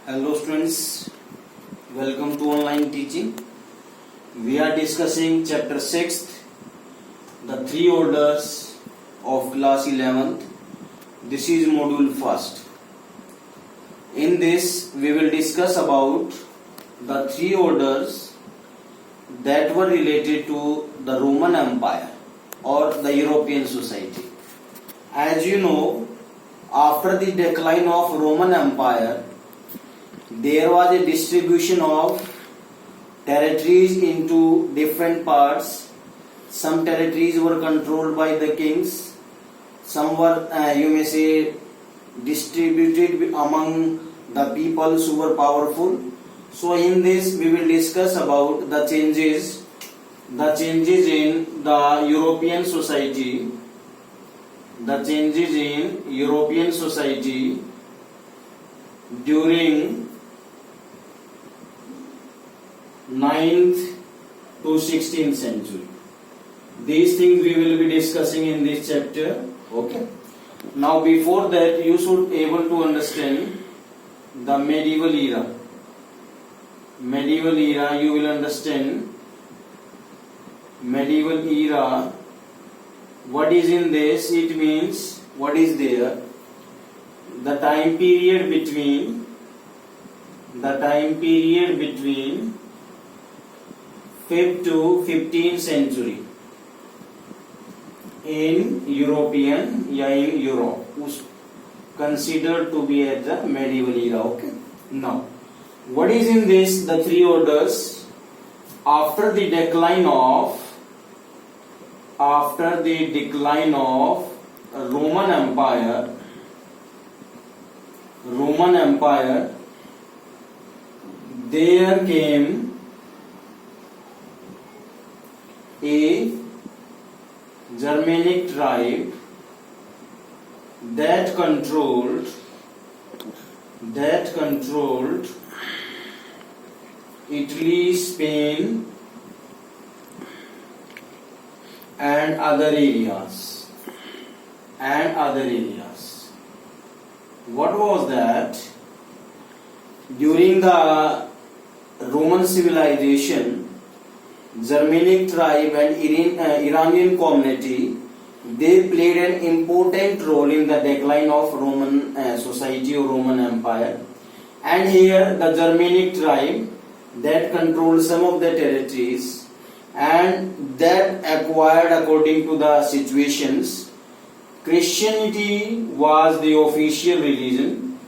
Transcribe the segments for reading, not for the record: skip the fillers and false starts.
Hello students, welcome to online teaching. We are discussing chapter 6th, the three orders of class 11th. This is module first. In this we will discuss about the three orders that were related to the Roman Empire or the European society. As you know, after the decline of Roman Empire, there was a distribution of territories into different parts. Some territories were controlled by the kings, some were you may say distributed among the peoples who were powerful. So in this we will discuss about the changes in the European society, during 9th to 16th century. These things we will be discussing in this chapter. Okay. Now before that you should able to understand the medieval era. Medieval era you will understand. Medieval era, what is in this? It means what is there? The time period between 5th to 15th century in European in Europe was considered to be at the medieval era. Okay. Now, what is in this? The three orders after the decline of Roman Empire, there came a Germanic tribe that controlled Italy, Spain and other areas. What was that? During the Roman civilization, Germanic tribe and Iranian community, they played an important role in the decline of Roman society or Roman Empire. And here the Germanic tribe that controlled some of the territories and that acquired according to the situations. Christianity was the official religion.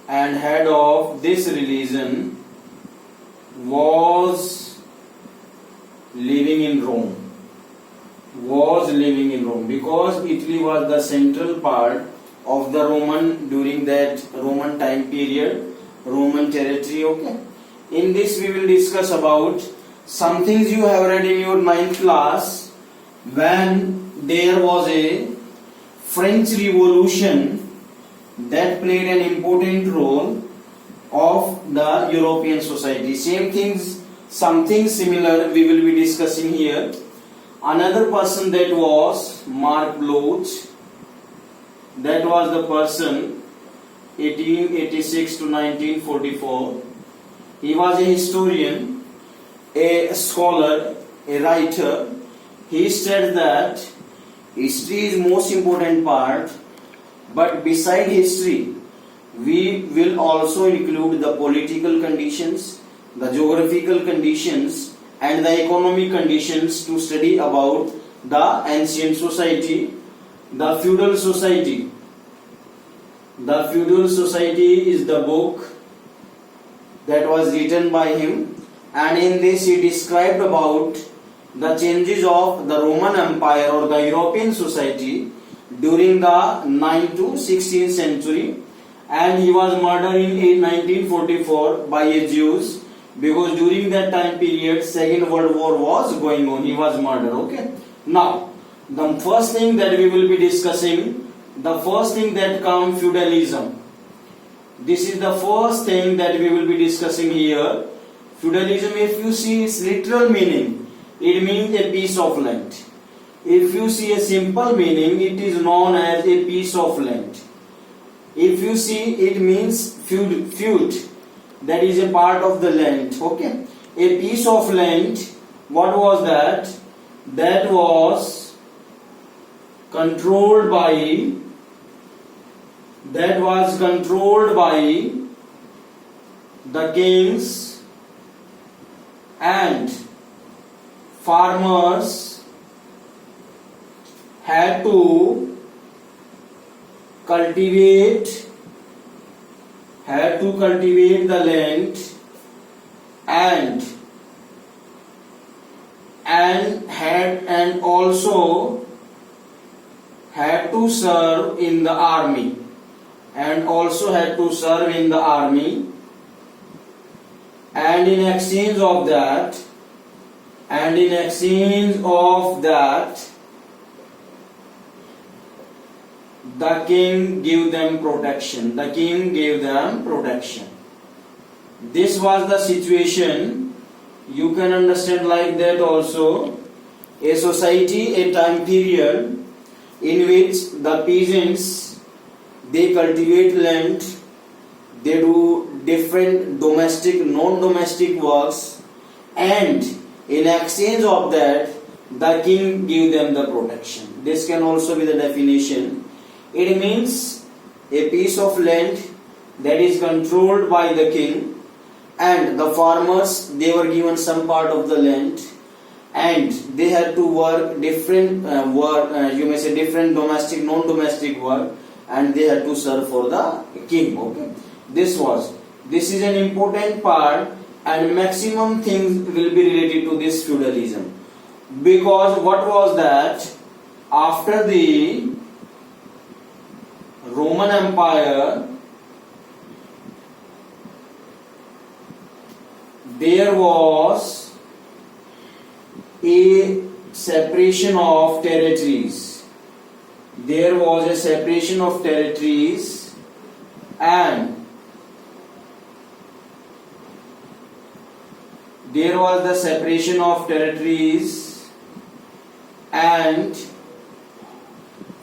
And head of this religion was living in Rome. Because Italy was the central part of the Roman during that Roman time period, Roman territory. Okay. In this we will discuss about some things you have read in your 9th class when there was a French Revolution that played an important role of the European society. Same things, something similar we will be discussing here. Another person that was Mark Bloch. That was the person 1886 to 1944. He was a historian, a scholar, a writer. He said that history is most important part, but beside history, we will also include the political conditions, the geographical conditions, and the economic conditions to study about the ancient society, the feudal society. The Feudal Society is the book that was written by him, and in this he described about the changes of the Roman Empire or the European society during the 9th to 16th century, and he was murdered in 1944 by a Jews because during that time period Second World War was going on. He was murdered. Okay. Now the first thing that we will be discussing, the first thing that comes, feudalism. This is the first thing that we will be discussing here. Feudalism, if you see its literal meaning, it means a piece of land. If you see a simple meaning, it is known as a piece of land. If you see, it means feud, that is a part of the land. Okay, a piece of land. What was that? That was controlled by. That was controlled by the kings and farmers had to cultivate the land and also had to serve in the army. And in exchange of that, the king gave them protection. This was the situation. You can understand like that also. A society, a time period in which the peasants, they cultivate land, they do different domestic, non-domestic works, and in exchange of that, the king give them the protection. This can also be the definition. It means a piece of land that is controlled by the king, and the farmers, they were given some part of the land, and they had to work different different domestic, non-domestic work, and they had to serve for the king. Okay, this is an important part, and maximum things will be related to this feudalism, because what was that? After the Roman Empire, there was a separation of territories. And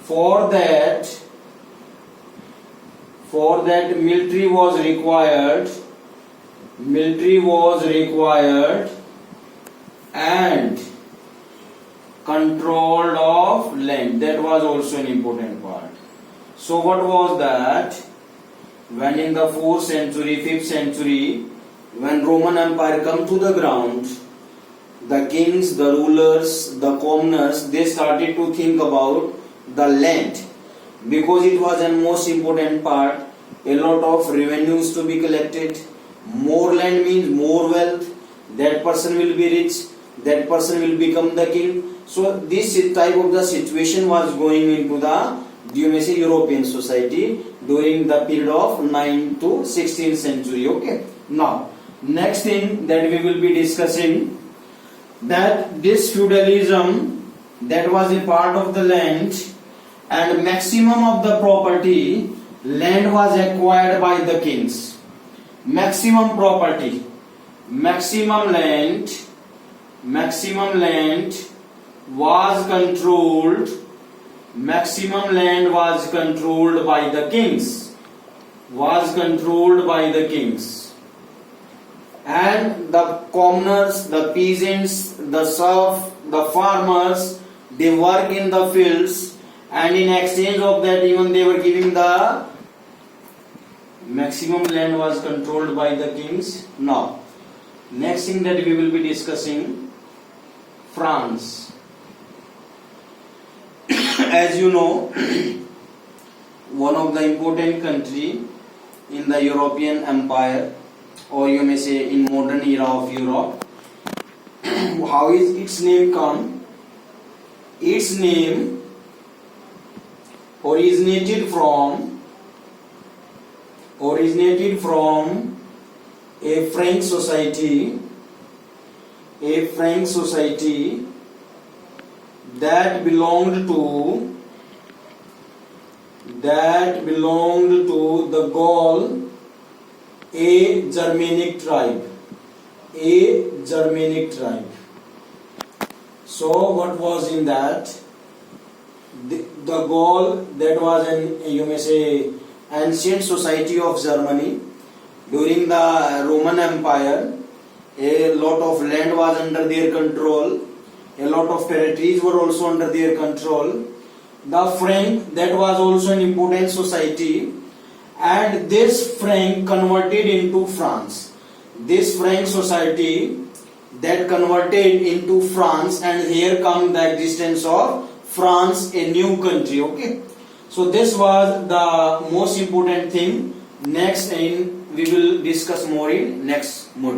for that military was required and control of land. That was also an important part. So what was that? When in the 4th century, 5th century, when Roman Empire come to the ground, the kings, the rulers, the commoners, they started to think about the land, because it was a most important part. A lot of revenues to be collected. More land means more wealth. That person will be rich. That person will become the king. So this type of the situation was going into the European society during the period of 9th to 16th century. Okay. Now, next thing that we will be discussing, that this feudalism, that was a part of the land, and maximum of the property, land was acquired by the kings. Maximum property, maximum land was controlled. Maximum land was controlled by the kings. And the commoners, the peasants, the serf, the farmers, they work in the fields, and in exchange of that, even they were giving the maximum land was controlled by the kings. Now, next thing that we will be discussing, France. As you know, one of the important country in the European Empire, or you may say in modern era of Europe. How is its name come? Its name originated from a French society that belonged to the Gaul a Germanic tribe. A Germanic tribe. So what was in that? The Gaul, that was an, you may say, ancient society of Germany. During the Roman Empire, a lot of land was under their control. A lot of territories were also under their control. The Frank, that was also an important society, and this Frank converted into France. This Frank society that converted into France, and here come the existence of France, a new country. Okay, so this was the most important thing. Next, we will discuss more in next module.